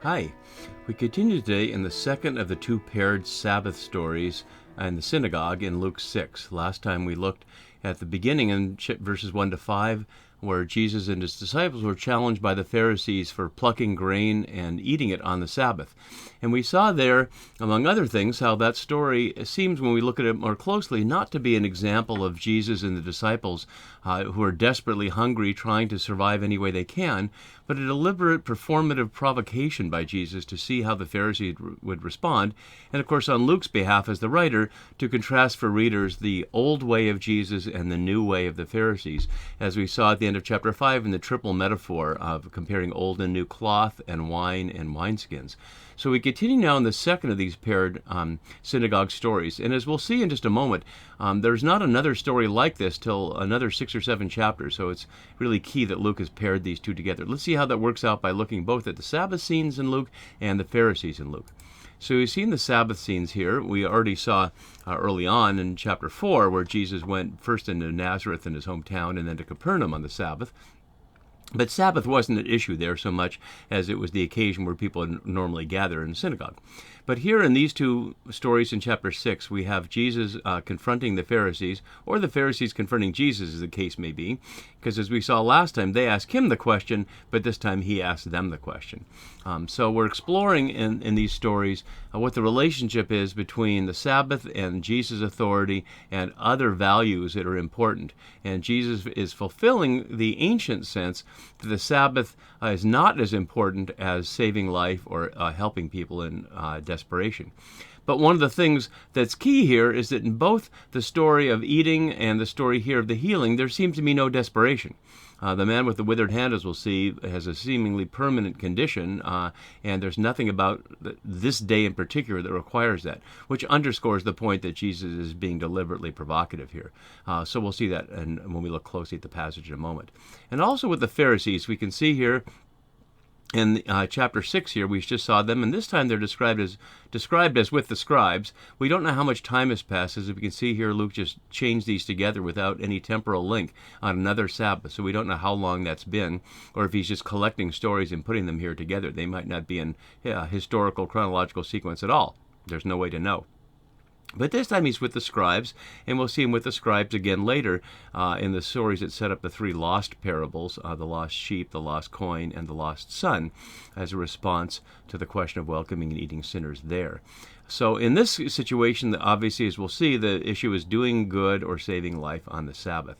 Hi. We continue today in the second of the two paired Sabbath stories in the synagogue in Luke 6. Last time we looked at the beginning in verses 1 to 5, where Jesus and his disciples were challenged by the Pharisees for plucking grain and eating it on the Sabbath. And we saw there, among other things, how that story seems, when we look at it more closely, not to be an example of Jesus and the disciples who are desperately hungry, trying to survive any way they can, but a deliberate performative provocation by Jesus to see how the Pharisees would respond. And of course, on Luke's behalf as the writer, to contrast for readers the old way of Jesus and the new way of the Pharisees, as we saw at the end of chapter 5 in the triple metaphor of comparing old and new cloth and wine and wineskins. So we continue now in the second of these paired synagogue stories. And as we'll see in just a moment, there's not another story like this till another 6 or 7 chapters. So it's really key that Luke has paired these two together. Let's see how that works out by looking both at the Sabbath scenes in Luke and the Pharisees in Luke. So we've seen the Sabbath scenes here. We already saw early on in chapter 4 where Jesus went first into Nazareth in his hometown and then to Capernaum on the Sabbath. But Sabbath wasn't an issue there so much as it was the occasion where people normally gather in the synagogue. But here in these two stories in chapter 6, we have Jesus confronting the Pharisees, or the Pharisees confronting Jesus, as the case may be, because as we saw last time, they asked him the question, but this time he asked them the question. So we're exploring in these stories what the relationship is between the Sabbath and Jesus' authority and other values that are important. And Jesus is fulfilling the ancient sense that the Sabbath is not as important as saving life or helping people in desperation. But one of the things that's key here is that in both the story of eating and the story here of the healing, there seems to be no desperation. The man with the withered hand, as we'll see, has a seemingly permanent condition, and there's nothing about this day in particular that requires that, which underscores the point that Jesus is being deliberately provocative here. So we'll see that when we look closely at the passage in a moment. And also with the Pharisees, we can see here in chapter 6 here, we just saw them, and this time they're described as with the scribes. We don't know how much time has passed. As we can see here, Luke just changed these together without any temporal link on another Sabbath, so we don't know how long that's been, or if he's just collecting stories and putting them here together. They might not be in historical, chronological sequence at all. There's no way to know. But this time he's with the scribes, and we'll see him with the scribes again later in the stories that set up the 3 lost parables, the lost sheep, the lost coin, and the lost son, as a response to the question of welcoming and eating sinners there. So in this situation, obviously, as we'll see, the issue is doing good or saving life on the Sabbath.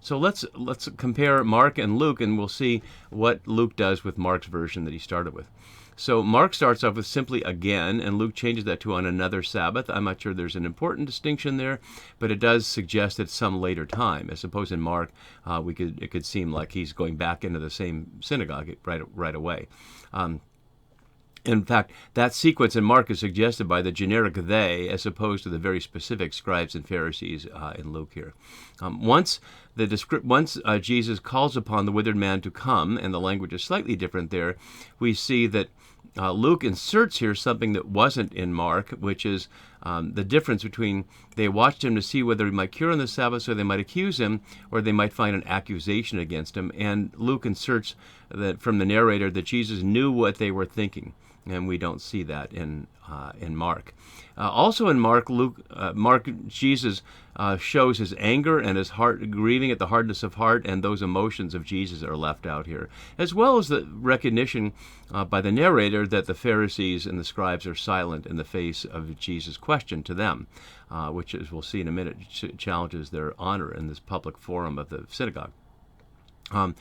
So let's compare Mark and Luke, and we'll see what Luke does with Mark's version that he started with. So Mark starts off with simply again, and Luke changes that to on another Sabbath. I'm not sure there's an important distinction there, but it does suggest at some later time. I suppose in Mark, it could seem like he's going back into the same synagogue right away. In fact, that sequence in Mark is suggested by the generic they, as opposed to the very specific scribes and Pharisees in Luke here. Once Jesus calls upon the withered man to come, and the language is slightly different there, we see that Luke inserts here something that wasn't in Mark, which is the difference between they watched him to see whether he might cure on the Sabbath so they might accuse him, or they might find an accusation against him. And Luke inserts that from the narrator that Jesus knew what they were thinking. And we don't see that in Mark. Also in Mark, Jesus shows his anger and his heart, grieving at the hardness of heart, and those emotions of Jesus are left out here, as well as the recognition by the narrator that the Pharisees and the scribes are silent in the face of Jesus' question to them, which, as we'll see in a minute, challenges their honor in this public forum of the synagogue. And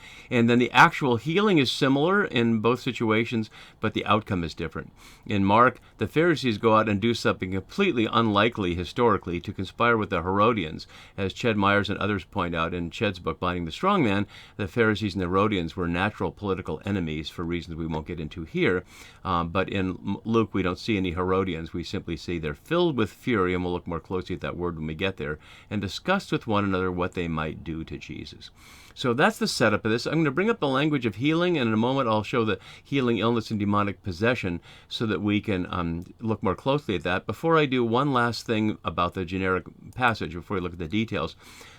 then the actual healing is similar in both situations, but the outcome is different. In Mark, the Pharisees go out and do something completely unlikely historically to conspire with the Herodians. As Ched Myers and others point out in Ched's book, Blinding the Strong Man, the Pharisees and the Herodians were natural political enemies for reasons we won't get into here. But in Luke, we don't see any Herodians. We simply see they're filled with fury, and we'll look more closely at that word when we get there, and discuss with one another what they might do to Jesus. So that's the setup of this, I'm going to bring up the language of healing, and in a moment I'll show the healing, illness, and demonic possession so that we can look more closely at that. Before I do, one last thing about the generic passage before we look at the details.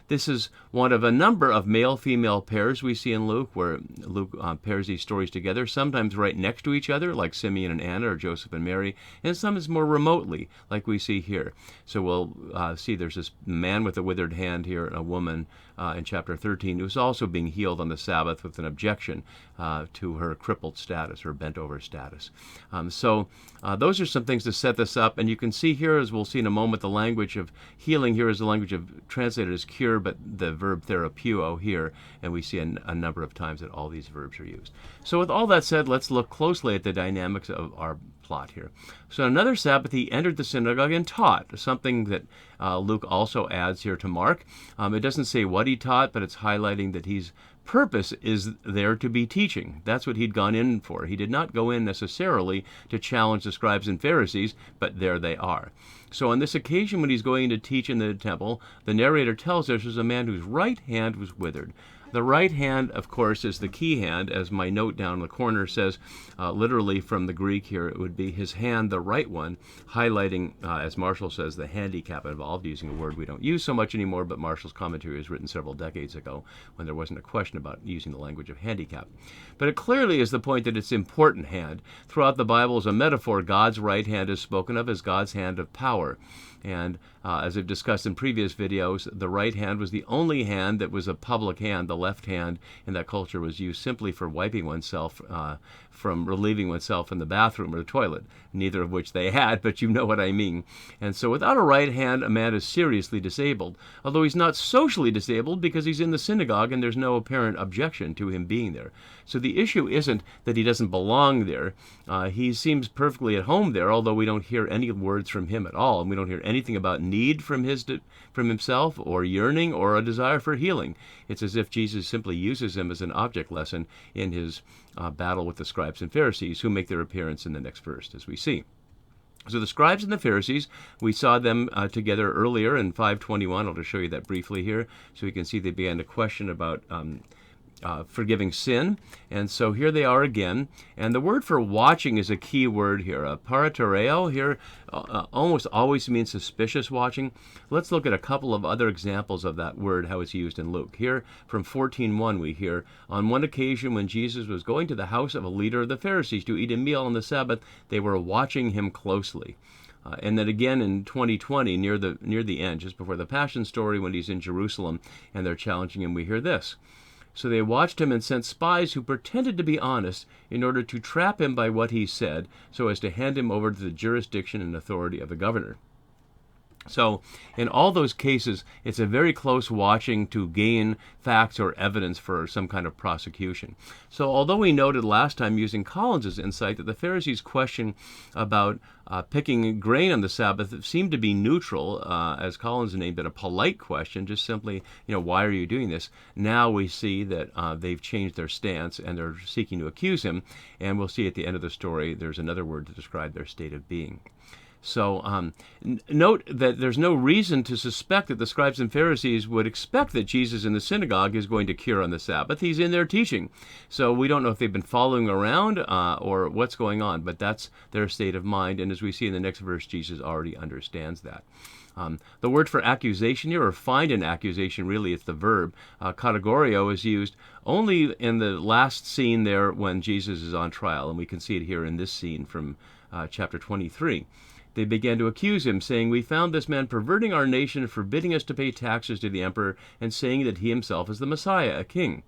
This is one of a number of male-female pairs we see in Luke, where Luke pairs these stories together, sometimes right next to each other, like Simeon and Anna or Joseph and Mary, and sometimes more remotely, like we see here. So we'll see there's this man with a withered hand here, and a woman in chapter 13 who's also being healed on the Sabbath with an objection to her crippled status, her bent-over status. So those are some things to set this up, and you can see here, as we'll see in a moment, the language of healing here is the language of translated as cure, but the verb therapeuo here, and we see a number of times that all these verbs are used. So with all that said, let's look closely at the dynamics of our plot here. So another Sabbath he entered the synagogue and taught, something that Luke also adds here to Mark. It doesn't say what he taught, but it's highlighting that his purpose is there to be teaching. That's what he'd gone in for. He did not go in necessarily to challenge the scribes and Pharisees, but there they are. So on this occasion, when he's going to teach in the temple, the narrator tells us there's a man whose right hand was withered. The right hand, of course, is the key hand, as my note down in the corner says, literally from the Greek here, it would be his hand, the right one, highlighting, as Marshall says, the handicap involved, using a word we don't use so much anymore, but Marshall's commentary was written several decades ago when there wasn't a question about using the language of handicap. But it clearly is the point that it's important hand. Throughout the Bible, as a metaphor, God's right hand is spoken of as God's hand of power. And as I've discussed in previous videos, the right hand was the only hand that was a public hand. The left hand in that culture was used simply for wiping oneself from relieving oneself in the bathroom or the toilet, neither of which they had, but you know what I mean. And so without a right hand, a man is seriously disabled, although he's not socially disabled because he's in the synagogue and there's no apparent objection to him being there. So the issue isn't that he doesn't belong there. He seems perfectly at home there, although we don't hear any words from him at all, and we don't hear anything about need from himself or yearning or a desire for healing. It's as if Jesus simply uses him as an object lesson in his battle with the scribes and Pharisees, who make their appearance in the next verse, as we see. So the scribes and the Pharisees, we saw them together earlier in 5:21. I'll just show you that briefly here, so you can see they began to question about forgiving sin. And so here they are again. And the word for watching is a key word here. Paratereo here almost always means suspicious watching. Let's look at a couple of other examples of that word, how it's used in Luke. Here from 14:1 we hear, on one occasion when Jesus was going to the house of a leader of the Pharisees to eat a meal on the Sabbath, they were watching him closely. And then again in 2020, near the end, just before the Passion story, when he's in Jerusalem and they're challenging him, we hear this. So they watched him and sent spies who pretended to be honest in order to trap him by what he said, so as to hand him over to the jurisdiction and authority of the governor. So in all those cases, it's a very close watching to gain facts or evidence for some kind of prosecution. So although we noted last time using Collins's insight that the Pharisees' question about picking grain on the Sabbath seemed to be neutral, as Collins named it, a polite question, just simply, why are you doing this? Now we see that they've changed their stance and they're seeking to accuse him, and we'll see at the end of the story there's another word to describe their state of being. So note that there's no reason to suspect that the scribes and Pharisees would expect that Jesus in the synagogue is going to cure on the Sabbath. He's in there teaching. So we don't know if they've been following around or what's going on, but that's their state of mind. And as we see in the next verse, Jesus already understands that. The word for accusation here, or find an accusation, really it's the verb, categorio, is used only in the last scene there when Jesus is on trial. And we can see it here in this scene from chapter 23. They began to accuse him, saying, "We found this man perverting our nation, forbidding us to pay taxes to the emperor, and saying that he himself is the Messiah, a king."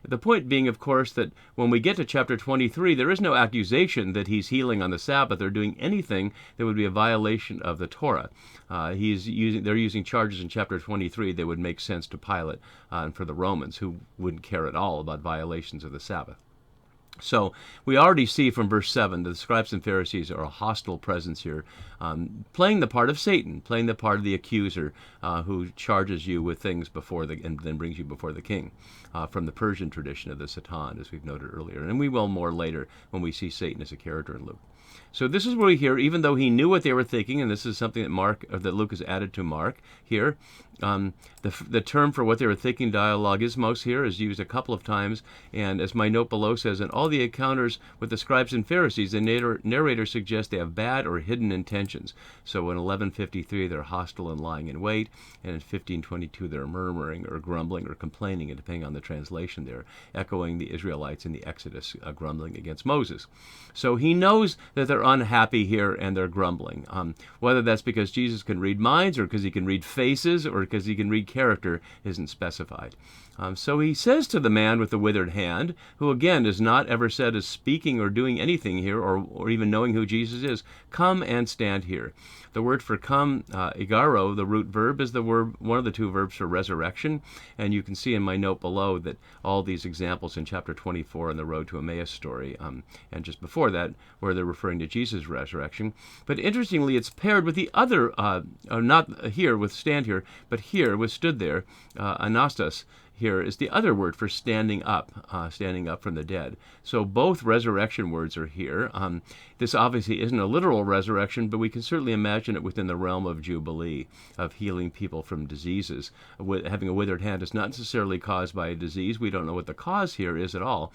The point being, of course, that when we get to chapter 23, there is no accusation that he's healing on the Sabbath or doing anything that would be a violation of the Torah. They're using charges in chapter 23 that would make sense to Pilate and for the Romans, who wouldn't care at all about violations of the Sabbath. So we already see from verse 7 that the scribes and Pharisees are a hostile presence here, playing the part of Satan, playing the part of the accuser who charges you with things and then brings you before the king, from the Persian tradition of the Satan, as we've noted earlier. And we will more later when we see Satan as a character in Luke. So this is where we hear, even though he knew what they were thinking, and this is something that Luke has added to Mark here, the term for what they were thinking, dialogismos, here is used a couple of times, and as my note below says, in all the encounters with the scribes and Pharisees, the narrator suggests they have bad or hidden intentions. So in 11:53, they're hostile and lying in wait, and in 15:22, they're murmuring or grumbling or complaining, and depending on the translation there, echoing the Israelites in the Exodus, grumbling against Moses. So he knows that they're unhappy here and they're grumbling. Whether that's because Jesus can read minds or because he can read faces or because he can read character isn't specified. So he says to the man with the withered hand, who again is not ever said as speaking or doing anything here or even knowing who Jesus is, come and stand here. The word for come, igaro, the root verb, is one of the two verbs for resurrection. And you can see in my note below that all these examples in chapter 24 in the Road to Emmaus story, and just before that, where they're referring to Jesus' resurrection. But interestingly, it's paired with the other, not here with stand here, but here with stood there, anastas. Here is the other word for standing up from the dead. So both resurrection words are here. This obviously isn't a literal resurrection, but we can certainly imagine it within the realm of Jubilee, of healing people from diseases. Having a withered hand is not necessarily caused by a disease. We don't know what the cause here is at all.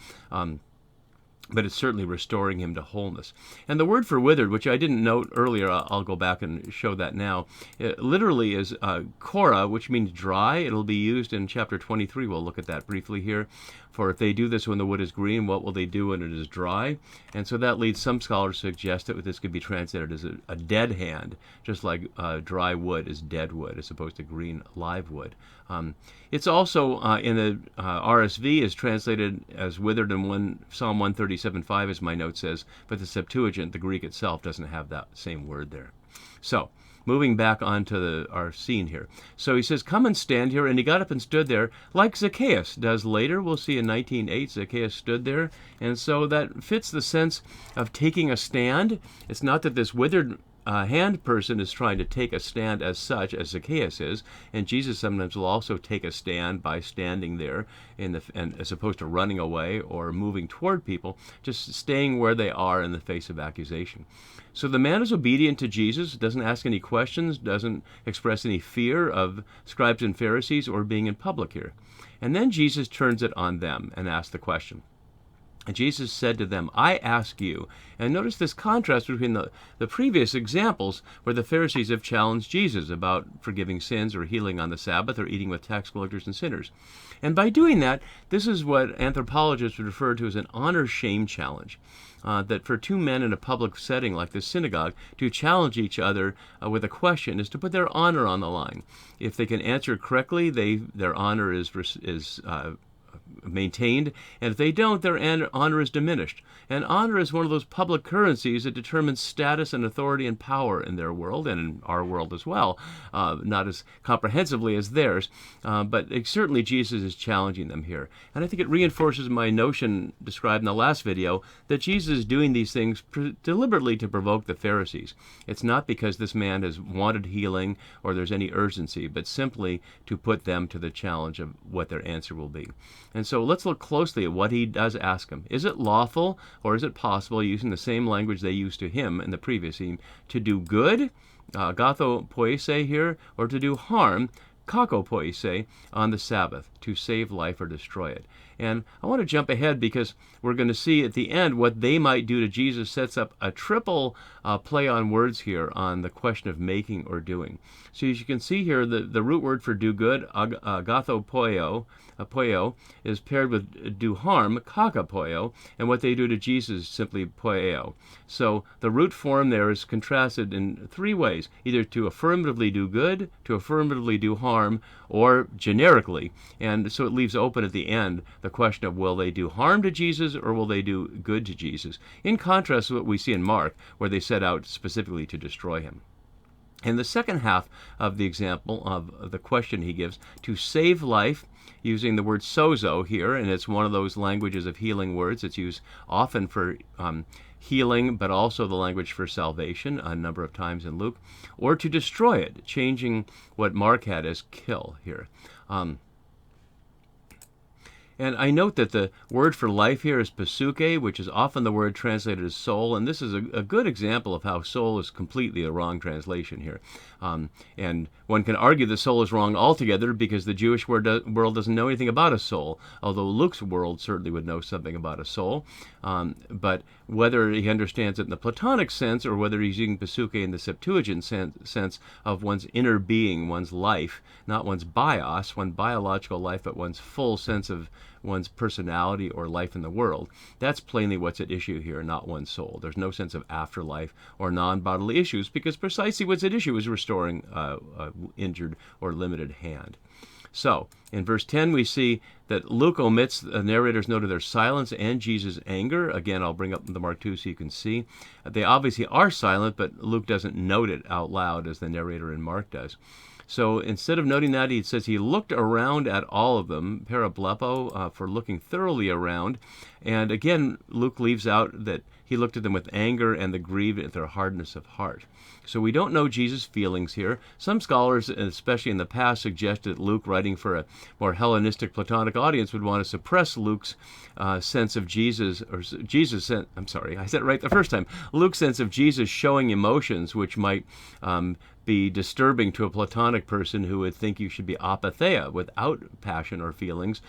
But it's certainly restoring him to wholeness. And the word for withered, which I didn't note earlier, I'll go back and show that now, it literally is kora, which means dry. It'll be used in chapter 23. We'll look at that briefly here. For if they do this when the wood is green, what will they do when it is dry? And so that leads some scholars to suggest that this could be translated as a dead hand, just like dry wood is dead wood as opposed to green live wood. It's also in the RSV is translated as withered in Psalm 137:5, as my note says, but the Septuagint, the Greek itself, doesn't have that same word there. So, moving back onto our scene here. So he says, come and stand here, and he got up and stood there, like Zacchaeus does later. We'll see in 19:8, Zacchaeus stood there, and so that fits the sense of taking a stand. It's not that this withered hand person is trying to take a stand as such as Zacchaeus is, and Jesus sometimes will also take a stand by standing there and as opposed to running away or moving toward people, just staying where they are in the face of accusation. So the man is obedient to Jesus, doesn't ask any questions, doesn't express any fear of scribes and Pharisees or being in public here. And then Jesus turns it on them and asks the question. And Jesus said to them, I ask you. And notice this contrast between the previous examples where the Pharisees have challenged Jesus about forgiving sins or healing on the Sabbath or eating with tax collectors and sinners. And by doing that, this is what anthropologists would refer to as an honor-shame challenge. That for two men in a public setting like the synagogue to challenge each other with a question is to put their honor on the line. If they can answer correctly, their honor is maintained, and if they don't, their honor is diminished. And honor is one of those public currencies that determines status and authority and power in their world and in our world as well, not as comprehensively as theirs, but certainly Jesus is challenging them here. And I think it reinforces my notion described in the last video that Jesus is doing these things deliberately to provoke the Pharisees. It's not because this man has wanted healing or there's any urgency, but simply to put them to the challenge of what their answer will be. And so let's look closely at what he does ask him. Is it lawful or is it possible, using the same language they used to him in the previous scene, to do good, gatho poise here, or to do harm, kako poise, on the Sabbath, to save life or destroy it? And I want to jump ahead because we're going to see at the end what they might do to Jesus sets up a triple play on words here on the question of making or doing. So as you can see here, the root word for do good, gatho poio, is paired with do harm, kakapoio, and what they do to Jesus is simply poio. So the root form there is contrasted in three ways, either to affirmatively do good, to affirmatively do harm, or generically. And so it leaves open at the end the question of will they do harm to Jesus or will they do good to Jesus, in contrast to what we see in Mark, where they set out specifically to destroy him. In the second half of the example of the question he gives, to save life, using the word sozo here, and it's one of those languages of healing words. It's used often for healing, but also the language for salvation a number of times in Luke, or to destroy it, changing what Mark had as kill here. And I note that the word for life here is pasuke, which is often the word translated as soul, and this is a good example of how soul is completely a wrong translation here. And one can argue the soul is wrong altogether because the Jewish world doesn't know anything about a soul, although Luke's world certainly would know something about a soul. But whether he understands it in the Platonic sense or whether he's using pasuke in the Septuagint sense of one's inner being, one's life, not one's bios, one biological life, but one's full sense of one's personality or life in the world. That's plainly what's at issue here, not one's soul. There's no sense of afterlife or non-bodily issues because precisely what's at issue is restoring injured or limited hand. So, in verse 10, we see that Luke omits the narrator's note of their silence and Jesus' anger. Again, I'll bring up the Mark 2 so you can see. They obviously are silent, but Luke doesn't note it out loud as the narrator in Mark does. So instead of noting that, he says he looked around at all of them, parablepo, for looking thoroughly around. And again, Luke leaves out that he looked at them with anger and the grieved at their hardness of heart. So we don't know Jesus' feelings here. Some scholars, especially in the past, suggested that Luke, writing for a more Hellenistic Platonic audience, would want to suppress Luke's sense of Jesus, or Jesus' I'm sorry, I said it right the first time. Luke's sense of Jesus showing emotions, which might be disturbing to a Platonic person who would think you should be apatheia, without passion or feelings.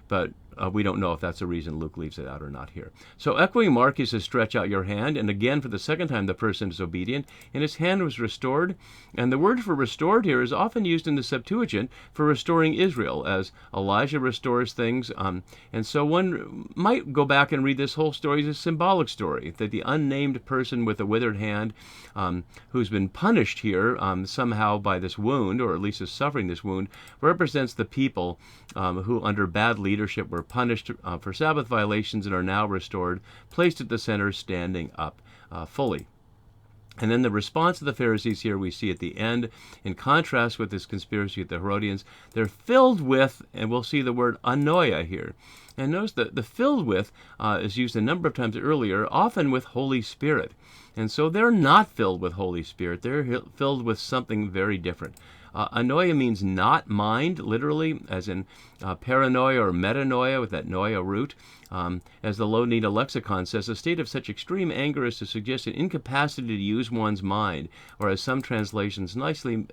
But we don't know if that's the reason Luke leaves it out or not here. So echoing Mark, he says, stretch out your hand. And again, for the second time, the person is obedient, and his hand was restored. And the word for restored here is often used in the Septuagint for restoring Israel, as Elijah restores things. And so one might go back and read this whole story as a symbolic story, that the unnamed person with a withered hand, who's been punished here somehow by this wound, or at least is suffering this wound, represents the people who under bad leadership were punished for Sabbath violations and are now restored, placed at the center, standing up fully. And then the response of the Pharisees here we see at the end, in contrast with this conspiracy of the Herodians, they're filled with, and we'll see the word anoia here. And notice that the filled with is used a number of times earlier, often with Holy Spirit. And so they're not filled with Holy Spirit. They're filled with something very different. Anoia means not mind, literally, as in paranoia or metanoia with that noia root. As the Low-Nita lexicon says, a state of such extreme anger as to suggest an incapacity to use one's mind, or as some translations nicely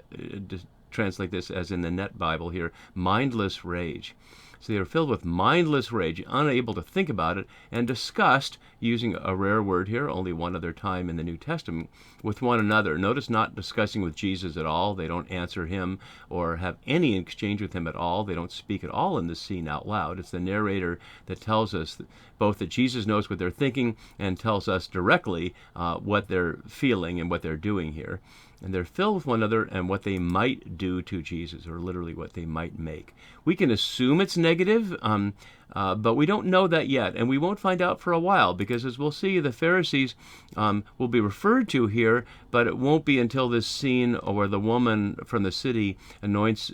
translate this, as in the Net Bible here, mindless rage. So they are filled with mindless rage, unable to think about it, and disgust, using a rare word here, only one other time in the New Testament, with one another. Notice not discussing with Jesus at all. They don't answer him or have any exchange with him at all. They don't speak at all in this scene out loud. It's the narrator that tells us both that Jesus knows what they're thinking and tells us directly what they're feeling and what they're doing here. And they're filled with one another and what they might do to Jesus, or literally what they might make. We can assume it's negative, but we don't know that yet, and we won't find out for a while, because as we'll see, the Pharisees will be referred to here, but it won't be until this scene where the woman from the city anoints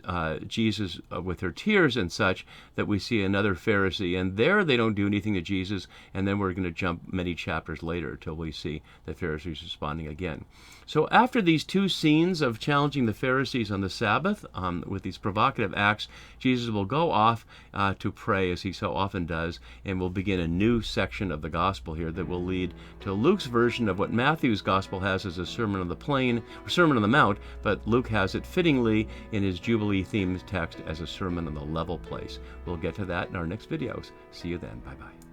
Jesus with her tears and such that we see another Pharisee, and there they don't do anything to Jesus, and then we're going to jump many chapters later till we see the Pharisees responding again. So after these two scenes of challenging the Pharisees on the Sabbath with these provocative acts, Jesus will go off to pray, as he so often does, and will begin a new section of the gospel here that will lead to Luke's version of what Matthew's gospel has as a Sermon on the Plain, or Sermon on the Mount, but Luke has it fittingly in his Jubilee-themed text as a Sermon on the Level Place. We'll get to that in our next videos. See you then. Bye-bye.